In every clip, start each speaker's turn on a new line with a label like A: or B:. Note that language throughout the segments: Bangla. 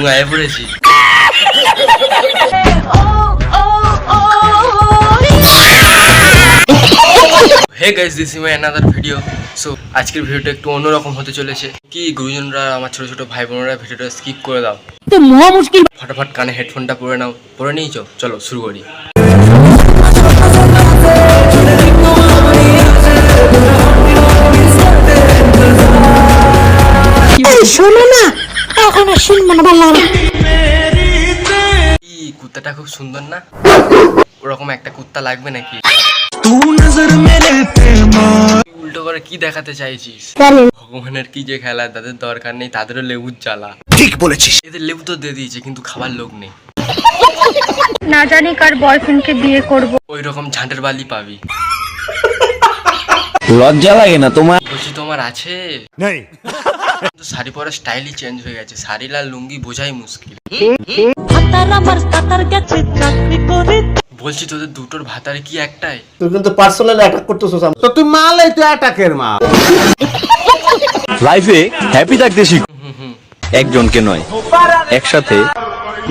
A: ধুঁয়ায় পড়েছি। Hey guys, this is my another video. So আজকের ভিডিওটা একটু অন্যরকম হতে চলেছে। কি গুরুজনরা, আমার ছোট ছোট ভাই বোনেরা ভিডিওটা স্কিপ করে দাও, তো মহা মুশকিল। ফটাফট কানে হেডফোনটা পরে নাও, পরে নিয়েছো, চলো শুরু করি।
B: শোনো না, এখন শুনবো না, ভালো লাগে।
A: কুত্তাটা খুব সুন্দর না? ওরকম একটা কুত্তা লাগবে নাকি? উল্টো করে কি দেখাতে চাইছিস? ভগবানের কি যে খেলা, তাদের দরকার নেই, তাদেরও লেবুর জ্বালা।
C: ঠিক বলেছিস।
A: এদের লেবু তো দিয়ে দিয়েছে, কিন্তু খাবার লোক নেই।
B: না জানি কার বয়ফ্রেন্ডকে বিয়ে করব।
A: ওই রকম ঝাঁটের বালি পাবি।
C: লজ্জা লাগে না তোমার?
A: বলছি তোমার আছে?
C: নেই।
A: তো শাড়ি পরার স্টাইলই চেঞ্জ হয়ে গেছে, শাড়ি আর লুঙ্গি বোঝাই মুশকিল। বলছি তোদের দুটোর ভাতারে কি একটাই?
D: তুই কিন্তু পার্সোনাল অ্যাটাক করতেছিস। তো তুই মালাই, তুই অ্যাটাকের মা।
C: লাইফে হ্যাপি থাকতে শিখো, একজনকে নয়, একসাথে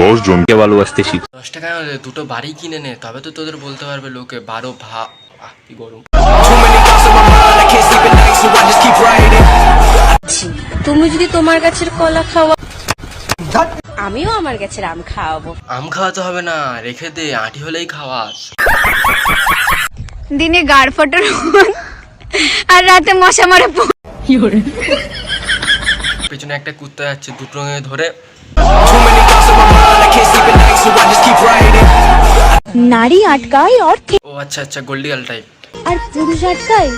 C: 10 জনকে ভালোবাসতে শিখো।
A: 10 টাকা দুটো বাড়ি কিনে নে, তবে তো তোদের বলতে পারবে লোকে 12 ভা। কি গরম।
B: তুমি যদি তোমার গাছের কলা খাওয়া, আমিও আমার গাছের আম খাওয়াবো।
A: আম খাওয়াতে হবে না, রেখে দে, আঁটি হলেই খাওয়াস।
B: দিনে গাড় ফটার আর রাতে মশা মারে।
A: পেছনে একটা কুত্তা যাচ্ছে, দুটো রঙে ধরে।
B: নারী আটকায় অর্থে,
A: ও আচ্ছা আচ্ছা, গোল্ডিয়াল টাইপ।
B: আর পুরুষ আটকায়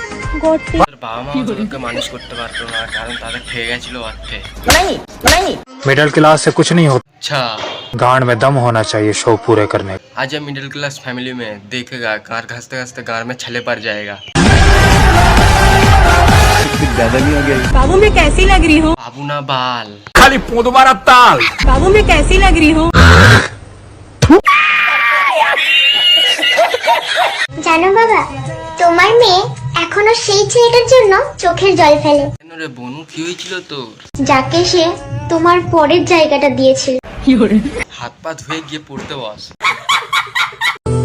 B: গর্তে।
A: বাবা মা তোদেরকে মানুষ করতে পারতো না, কারণ তাদের খেয়ে গেছিল অর্থে।
E: मिडिल क्लास से कुछ नहीं होता,
A: अच्छा,
E: गांड में दम होना चाहिए शो पूरे करने का।
A: आज हम मिडिल क्लास फैमिली में देखेगा, गार घासते घासते गार में छले पड़ जाएगा।
B: बाबू मैं कैसी लग रही हूँ?
A: बाबू ना बाल।
C: খালি পোদবার তাল।
B: बाबू मैं कैसी लग रही हूँ?
F: জানো বাবা, তোমার মেয়ে এখনো সেই ছেলেটার জন্য চোখের জল ফেলে,
A: কেন রে বনু, কি হয়েছিল তোর?
F: যাকে সে তোমার পরের জায়গাটা দিয়েছিল।
A: হাত পা ধুয়ে গিয়ে পড়তে বস।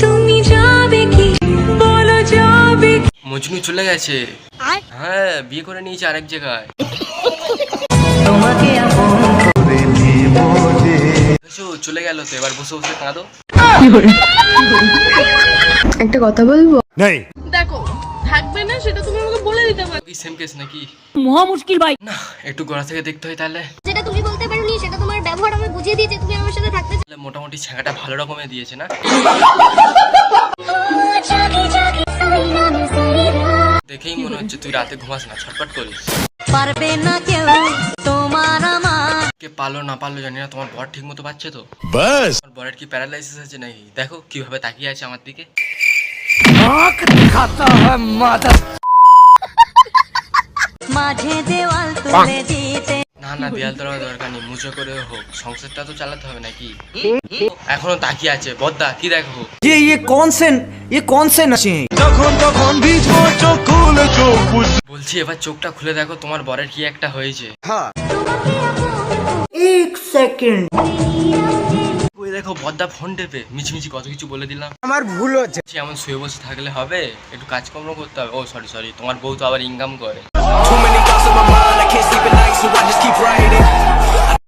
B: তুমি যাবে কি বলো, যাবে কি?
A: মজনু চলে গেছে। হ্যাঁ, বিয়ে করে নিয়েছে আরেক জায়গায়। এসো, চলে গেল তো, এবার বসে বসে কাঁদো।
B: একটা কথা বলবো?
C: নেই।
B: দেখো, থাকবে না সেটা তুমি আমাকে বলে দিতে পারো।
A: কি সেম কেস নাকি?
B: মহা মুশকিল ভাই।
A: না, একটু গড়া থেকে দেখতে হয় তাহলে।
F: যেটা তুমি বলতে পারোনি সেটা তোমার ব্যবহার আমি বুঝিয়ে দিয়েছি, তুমি আমার সাথে থাকতে চাও।
A: তাহলে মোটামুটি ছাগাটা ভালো রকমের দিয়েছে না? দেখেই মনে হচ্ছে তুই রাতে ঘুমাস না, ছটফট করিস।
B: পারবে না কেউ তোমার আমার।
A: কে পালো না পারলো জানি না, তোমার বর ঠিক মতো পাচ্ছে তো?
C: বাস।
A: তোমার বরের কি প্যারালাইসিস আছে নাকি? দেখো কিভাবে তাকিয়ে আছে আমার দিকে।
B: মাঝে দেওয়াল তুলে দিতে।
A: না না, দেয়াল তোলার দরকার নেই, মুচো করে হোক, সংসারটা তো চালাতে হবে নাকি? এখনো তাকিয়ে আছে বদ্দা, কি দেখো?
G: ये कौन से नशे हैं?
A: বলছি এবার চোখটা খুলে দেখো, তোমার বরের কি একটা হয়েছে। ওই দেখো বদ্দা ফোন টেপে মিছিমিছি কত কিছু বলে দিলাম।
G: আমার ভুল হচ্ছে।
A: এমন শুয়ে বসে থাকলে হবে, একটু কাজকর্ম করতে হবে। ও সরি সরি, তোমার বউ তো আবার ইনকাম করে।